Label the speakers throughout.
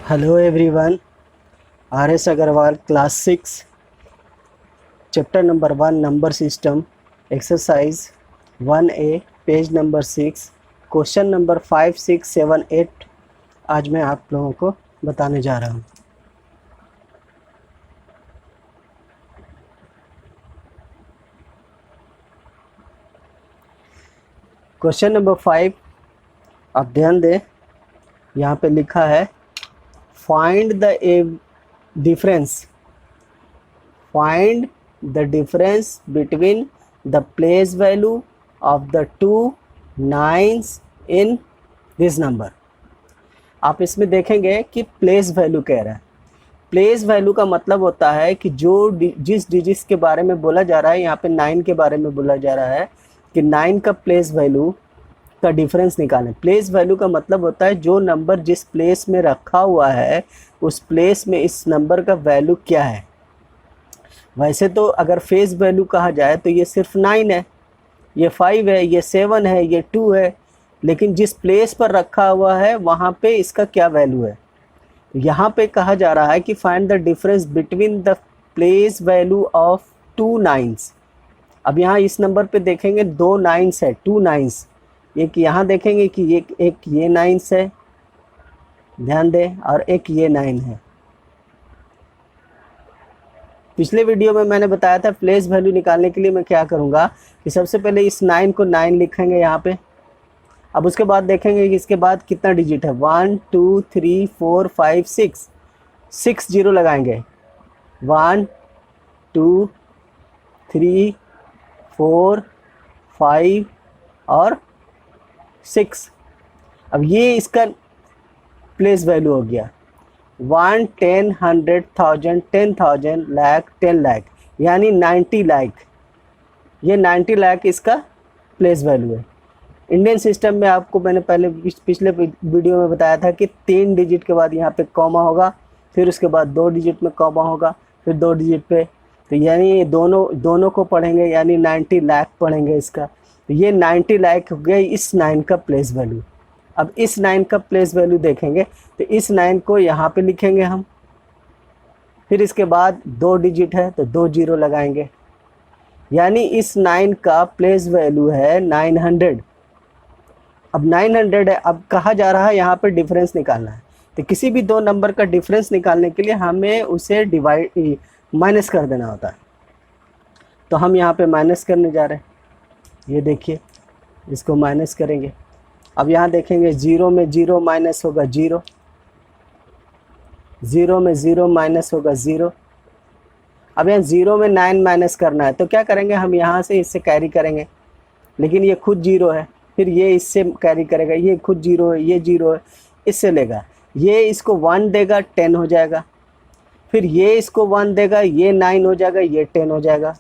Speaker 1: Hello everyone. R S Agarwal class 6 chapter number 1 number system exercise 1A page number 6 question number 5, 6, 7, 8 आज मैं आप लोगों को बताने जा रहा हूँ। क्वेश्चन नंबर 5 आप ध्यान दें, यहाँ पे लिखा है find the difference find the difference between the place value of the two nines in this number। आप इसमें देखेंगे कि प्लेस वैल्यू कह रहा है। प्लेस वैल्यू का मतलब होता है कि जो जिस डिजिट के बारे में बोला जा रहा है, यहाँ पे 9 के बारे में बोला जा रहा है कि 9 का प्लेस वैल्यू का डिफरेंस निकालें। प्लेस वैल्यू का मतलब होता है जो नंबर जिस प्लेस में रखा हुआ है उस प्लेस में इस नंबर का वैल्यू क्या है। वैसे तो अगर फेस वैल्यू कहा जाए तो ये सिर्फ 9 है, ये 5 है, ये 7 है, ये 2 है, लेकिन जिस प्लेस पर रखा हुआ है वहाँ पे इसका क्या वैल्यू है। यहाँ पे कहा जा रहा है कि find the difference between the place value of 2 nines. अब यहाँ इस नंबर पे देखेंगे 2 नाइन्स है, 2 नाइन्स। एक यहाँ देखेंगे कि एक ये नाइन्स है, ध्यान दें, और एक ये 9 है। पिछले वीडियो में मैंने बताया था प्लेस वैल्यू निकालने के लिए मैं क्या करूँगा कि सबसे पहले इस 9 को 9 लिखेंगे यहाँ पे। अब उसके बाद देखेंगे कि इसके बाद कितना डिजिट है, 1 2 3 4 5 6, 6 जीरो लगाएंगे, 1 2 3 4 5 और 6। अब ये इसका प्लेस वैल्यू हो गया 1 10 100 1000 10,000 लाख 10 लाख, यानी 90 लाख। ये 90 लाख इसका प्लेस वैल्यू है। इंडियन सिस्टम में आपको मैंने पहले पिछले वीडियो में बताया था कि 3 डिजिट के बाद यहाँ पे कॉमा होगा, फिर उसके बाद 2 डिजिट में कॉमा होगा, फिर 2 डिजिट पे, तो यानी ये दोनों को पढ़ेंगे, यानी 90 लाख पढ़ेंगे इसका। तो ये 90 लाख हो गया इस 9 का प्लेस वैल्यू। अब इस 9 का प्लेस वैल्यू देखेंगे तो इस 9 को यहाँ पे लिखेंगे हम, फिर इसके बाद 2 डिजिट है तो 2 जीरो लगाएंगे, यानी इस 9 का प्लेस वैल्यू है 900। अब 900 है। अब कहा जा रहा है यहाँ पे डिफरेंस निकालना है, तो किसी भी दो नंबर का डिफरेंस निकालने के लिए हमें उसे माइनस कर देना होता है। तो हम यहाँ पे माइनस करने जा रहे हैं, ये देखिए इसको माइनस करेंगे। अब यहाँ देखेंगे 0 में 0 माइनस होगा 0, 0 में 0 माइनस होगा 0। अब यहाँ 0 में 9 माइनस करना है, तो क्या करेंगे हम यहाँ से इससे कैरी करेंगे, लेकिन ये खुद 0 है, फिर ये इससे कैरी करेगा, ये खुद 0 है, ये 0 है, इससे लेगा, ये इसको 1 देगा 10 हो जाएगा, फिर ये इसको 1 देगा, ये 9 हो जाएगा, ये 10 हो जाएगा,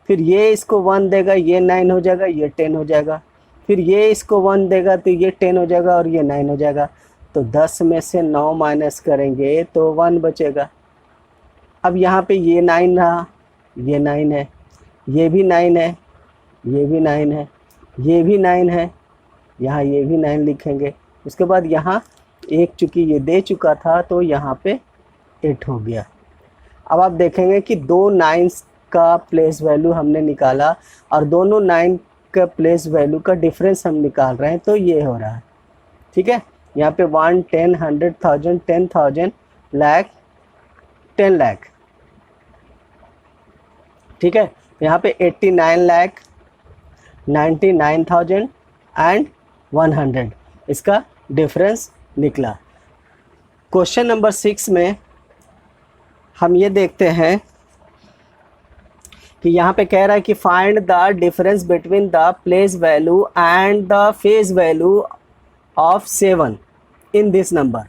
Speaker 1: फिर ये इसको 1 देगा, ये 9 हो जाएगा, ये 10 हो जाएगा, फिर ये इसको 1 देगा तो ये 10 हो जाएगा और ये 9 हो जाएगा। तो 10 में से 9 माइनस करेंगे तो 1 बचेगा। अब यहाँ पे ये 9 रहा, ये 9 है, ये भी 9 है, ये भी 9 है, ये भी 9 है, यहाँ ये भी 9 लिखेंगे। उसके बाद यहाँ एक चूँकि ये दे चुका था तो यहाँ पे 8 हो गया। अब आप देखेंगे कि 2 नाइन्स का प्लेस वैल्यू हमने निकाला और दोनों 9 का प्लेस वैल्यू का डिफरेंस हम निकाल रहे हैं, तो ये हो रहा है। ठीक है, यहाँ पे 1 10 100 1000 10,000 लाख 10 लाख। ठीक है, तो यहाँ पे 89 लाख 99,000 एंड 100 इसका डिफरेंस निकला। क्वेश्चन नंबर 6 में हम ये देखते हैं कि यहाँ पे कह रहा है कि find the difference between the place value and the face value of 7 in this number.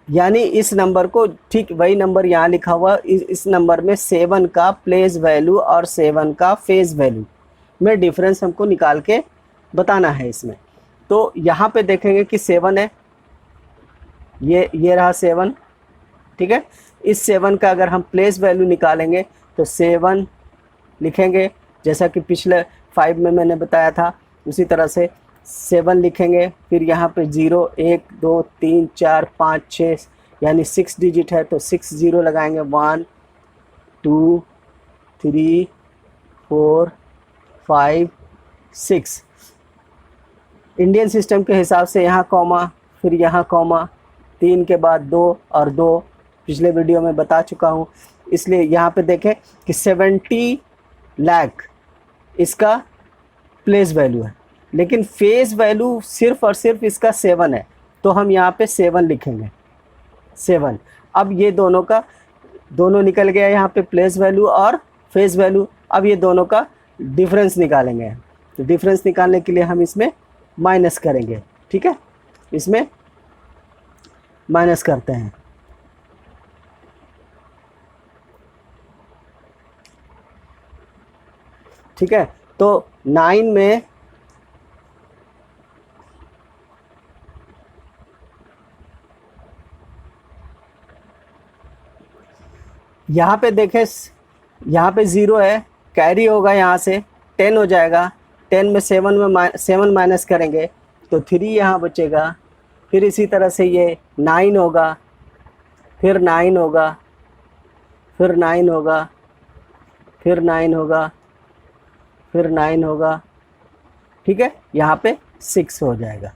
Speaker 1: यानी इस नंबर को, ठीक वही नंबर यहाँ लिखा हुआ, इस नंबर में 7 का प्लेस वैल्यू और 7 का फेस वैल्यू में डिफरेंस हमको निकाल के बताना है इसमें। तो यहाँ पे देखेंगे कि 7 है, ये रहा 7। ठीक है, इस 7 का अगर हम प्लेस वैल्यू निकालेंगे तो 7 लिखेंगे, जैसा कि पिछले 5 में मैंने बताया था उसी तरह से 7 लिखेंगे। फिर यहाँ पे 0 1 2 3 4 5 6 यानी 6 डिजिट है तो 6 जीरो लगाएंगे, 1 2 3 4 5 6। इंडियन सिस्टम के हिसाब से यहाँ कॉमा, फिर यहाँ कॉमा, 3 के बाद 2 और 2 पिछले वीडियो में बता चुका हूँ। इसलिए यहाँ पे देखें कि 70 लाख इसका प्लेस वैल्यू है, लेकिन फेस वैल्यू सिर्फ और सिर्फ इसका 7 है, तो हम यहाँ पे 7 लिखेंगे, 7। अब ये दोनों का दोनों निकल गया यहाँ पे, प्लेस वैल्यू और फेस वैल्यू। अब ये दोनों का डिफरेंस निकालेंगे, तो डिफरेंस निकालने के लिए हम इसमें माइनस करेंगे। ठीक है, इसमें माइनस करते हैं। ठीक है, तो 9 में यहाँ पे देखें, यहाँ पे 0 है, कैरी होगा यहाँ से 10 हो जाएगा। 10 में 7 माइनस करेंगे तो 3 यहाँ बचेगा। फिर इसी तरह से ये 9 होगा, फिर 9 होगा, फिर 9 होगा, फिर 9 होगा, फिर 9 होगा। ठीक है, यहाँ पे 6 हो जाएगा।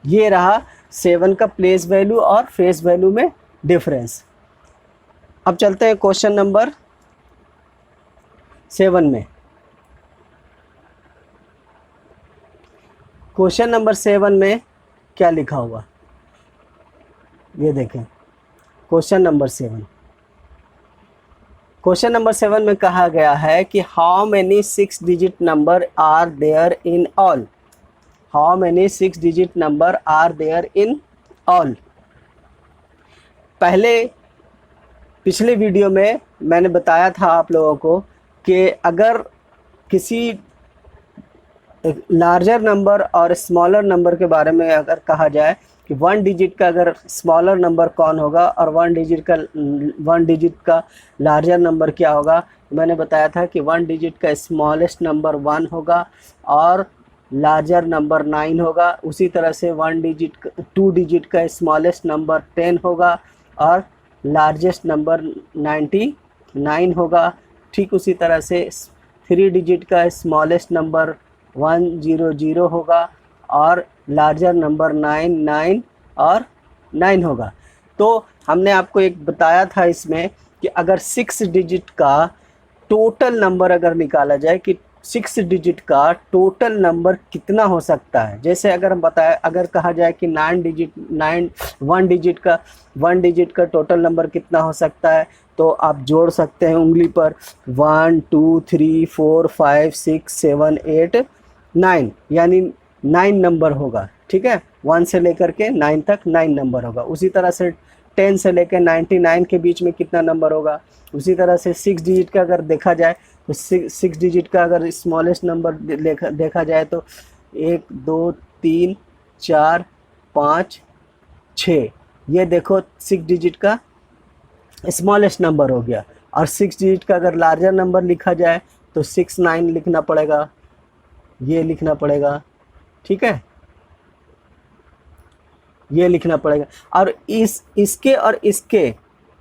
Speaker 1: ये रहा 7 का प्लेस वैल्यू और फेस वैल्यू में डिफरेंस। अब चलते हैं क्वेश्चन नंबर 7 में। क्वेश्चन नंबर 7 में क्या लिखा हुआ, ये देखें। क्वेश्चन नंबर 7, क्वेश्चन नंबर 7 में कहा गया है कि how many 6 digit number are there in all. How many 6 digit number are there in all. पिछले वीडियो में मैंने बताया था आप लोगों को कि अगर किसी लार्जर नंबर और स्मॉलर नंबर के बारे में अगर कहा जाए कि 1 डिजिट का अगर स्मॉलर नंबर कौन होगा और 1 डिजिट का लार्जर नंबर क्या होगा, मैंने बताया था कि 1 डिजिट का स्मॉलेस्ट नंबर 1 होगा और लार्जर नंबर 9 होगा। उसी तरह से 2 डिजिट का स्मॉलेस्ट नंबर 10 होगा और लार्जेस्ट नंबर 99 होगा। ठीक उसी तरह से 3 डिजिट का स्मॉलेस्ट नंबर 100 होगा और लार्जर नंबर 99 और 9 होगा। तो हमने आपको एक बताया था इसमें कि अगर 6 डिजिट का टोटल नंबर अगर निकाला जाए कि 6 डिजिट का टोटल नंबर कितना हो सकता है। जैसे अगर हम बताएं, अगर कहा जाए कि 1 डिजिट का टोटल नंबर कितना हो सकता है, तो आप जोड़ सकते हैं उंगली पर 1 2 3 4 5 6 7 8 9, यानी 9 नंबर होगा। ठीक है, 1 से लेकर के 9 तक 9 नंबर होगा। उसी तरह से 10 से लेकर 99 के बीच में कितना नंबर होगा। उसी तरह से 6 डिजिट का अगर देखा जाए तो 6 डिजिट का अगर स्मॉलेस्ट नंबर देखा जाए तो 1 2 3 4 5 6, ये देखो 6 डिजिट का स्मॉलेस्ट नंबर हो गया। और 6 डिजिट का अगर लार्जर नंबर लिखा जाए तो 69 लिखना पड़ेगा, ये लिखना पड़ेगा। ठीक है, ये लिखना पड़ेगा। और इसके और इसके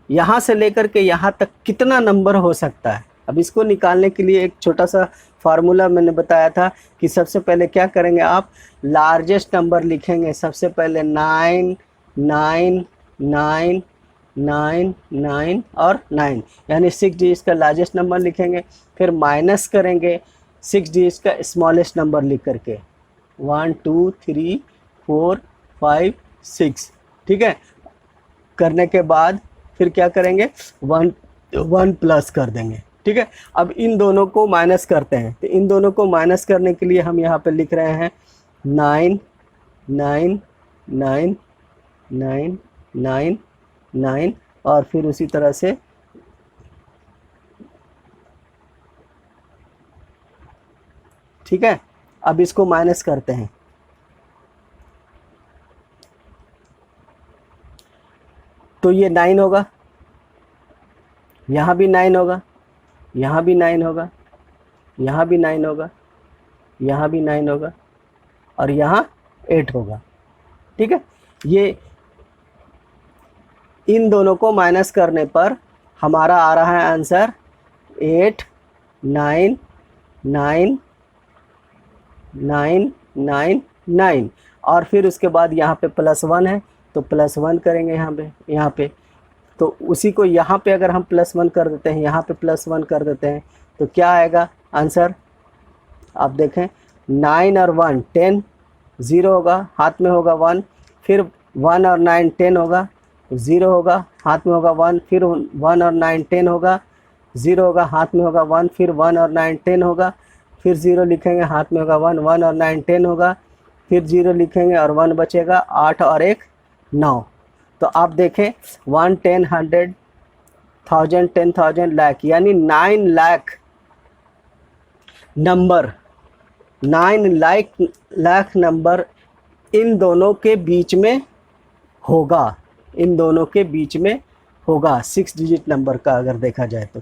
Speaker 1: यहाँ से लेकर के यहाँ तक कितना नंबर हो सकता है। अब इसको निकालने के लिए एक छोटा सा फार्मूला मैंने बताया था कि सबसे पहले क्या करेंगे, आप लार्जेस्ट नंबर लिखेंगे। सबसे पहले 9 9 9 9 9 और 9, यानी 6 डिजिट का लार्जेस्ट नंबर लिखेंगे। फिर माइनस करेंगे 6 डिजिट का स्मॉलेस्ट नंबर लिख करके 1 2 3 4 5 6। ठीक है, करने के बाद फिर क्या करेंगे, 1 प्लस कर देंगे। ठीक है, अब इन दोनों को माइनस करते हैं। तो इन दोनों को माइनस करने के लिए हम यहाँ पे लिख रहे हैं 9 9 9 9 9 9 और फिर उसी तरह से ठीक है। अब इसको माइनस करते हैं, तो ये 9 होगा, यहाँ भी 9 होगा, यहाँ भी 9 होगा, यहाँ भी 9 होगा, यहाँ भी 9 होगा और यहाँ 8 होगा। ठीक है, ये इन दोनों को माइनस करने पर हमारा आ रहा है आंसर 8 9 9 9 9 9। और फिर उसके बाद यहाँ पे +1 है तो +1 करेंगे यहाँ पे तो उसी को यहाँ पे अगर हम +1 कर देते हैं, यहाँ पे +1 कर देते हैं तो क्या आएगा आंसर, आप देखें 9 और 1 10, 0 होगा, हाथ में होगा 1, फिर 1 और 9 10 होगा, 0 होगा, हाथ में होगा 1, फिर 1 और 9 10 होगा, 0 होगा, हाथ में होगा 1, फिर 1 और 9 10 होगा, फिर 0 लिखेंगे, हाथ में होगा 1, 1 और 9 10 होगा, फिर 0 लिखेंगे और 1 बचेगा, 8 और 1 9। तो आप देखें 1 10 100 1000 10,000 लाख, यानी 9 lakh number, 9 lakh number in दोनों के बीच में होगा, इन दोनों के बीच में होगा 6 डिजिट नंबर का अगर देखा जाए तो।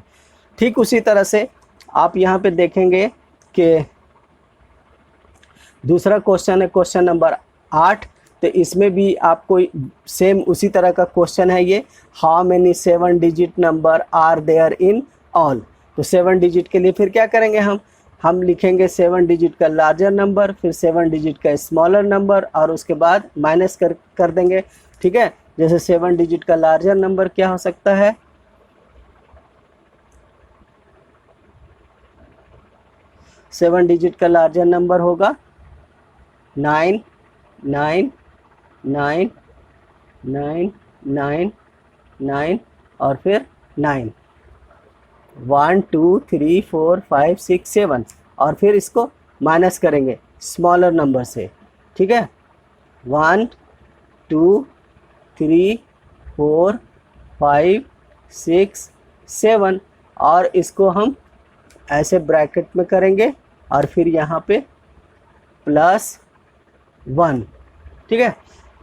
Speaker 1: ठीक उसी तरह से आप यहाँ पे देखेंगे कि दूसरा क्वेश्चन है क्वेश्चन नंबर 8। तो इसमें भी आपको सेम उसी तरह का क्वेश्चन है ये, how many 7 digit number are there in all. तो 7 डिजिट के लिए फिर क्या करेंगे, हम लिखेंगे 7 डिजिट का लार्जर नंबर, फिर 7 डिजिट का स्मॉलर नंबर और उसके बाद माइनस कर देंगे। ठीक है, जैसे 7 डिजिट का लार्जर नंबर क्या हो सकता है, 7 डिजिट का लार्जर नंबर होगा 9 9 9 9 9 9 और फिर 9, 1 2 3 4 5 6 7 और फिर इसको माइनस करेंगे स्मॉलर नंबर से। ठीक है, 1 2 3 4 5 6 7 और इसको हम ऐसे ब्रैकेट में करेंगे और फिर यहाँ पे +1। ठीक है,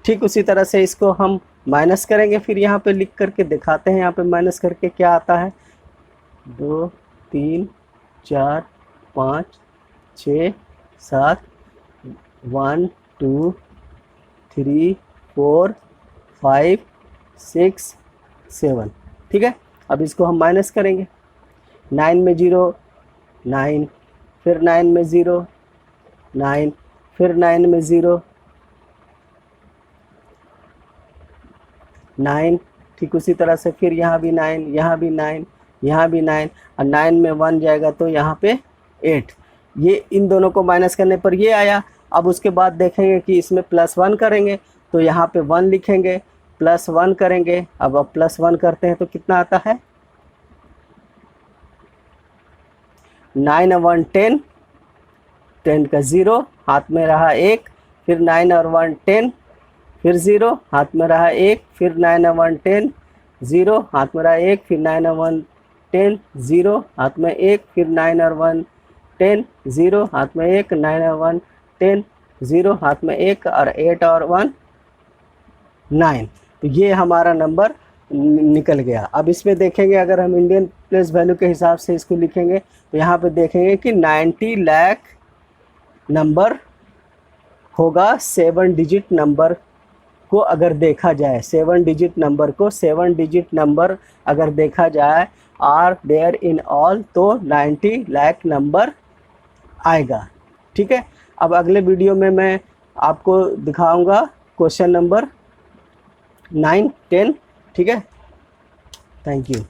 Speaker 1: ठीक उसी तरह से इसको हम माइनस करेंगे, फिर यहाँ पे लिख करके दिखाते हैं यहाँ पे माइनस करके क्या आता है, 2 3 4 5 6 7 1 2 3 4 5 6 7। ठीक है, अब इसको हम माइनस करेंगे, 9 में 0 9, फिर 9 में 0 9, फिर 9 में 0 9। ठीक उसी तरह से फिर यहाँ भी 9, यहाँ भी 9, यहाँ भी 9 और 9 में 1 जाएगा तो यहाँ पे 8। ये इन दोनों को माइनस करने पर ये आया। अब उसके बाद देखेंगे कि इसमें +1 करेंगे तो यहाँ पे 1 लिखेंगे, +1 करेंगे। अब +1 करते हैं तो कितना आता है, 9 और 1 10, 10 का 0, हाथ में रहा 1, फिर 9 और 1 10, फिर 0, हाथ में रहा 1, फिर 9 और 1 10, 0, हाथ में रहा 1, फिर 9 और 1 10, 0, हाथ में 1, फिर 9 और 1 10, 0, हाथ में 1, 9 और 1 10, 0, हाथ में 1 और 8 और 1 9। तो ये हमारा नंबर निकल गया। अब इसमें देखेंगे अगर हम इंडियन प्लेस वैल्यू के हिसाब से इसको लिखेंगे तो यहाँ पे देखेंगे कि 90 लाख नंबर होगा 7 डिजिट नंबर को अगर देखा जाए, 7 डिजिट नंबर को 7 डिजिट नंबर अगर देखा जाए आर देयर इन ऑल तो 90 लाख नंबर आएगा। ठीक है, अब अगले वीडियो में मैं आपको दिखाऊंगा क्वेश्चन नंबर 9 10। ठीक है, थैंक यू।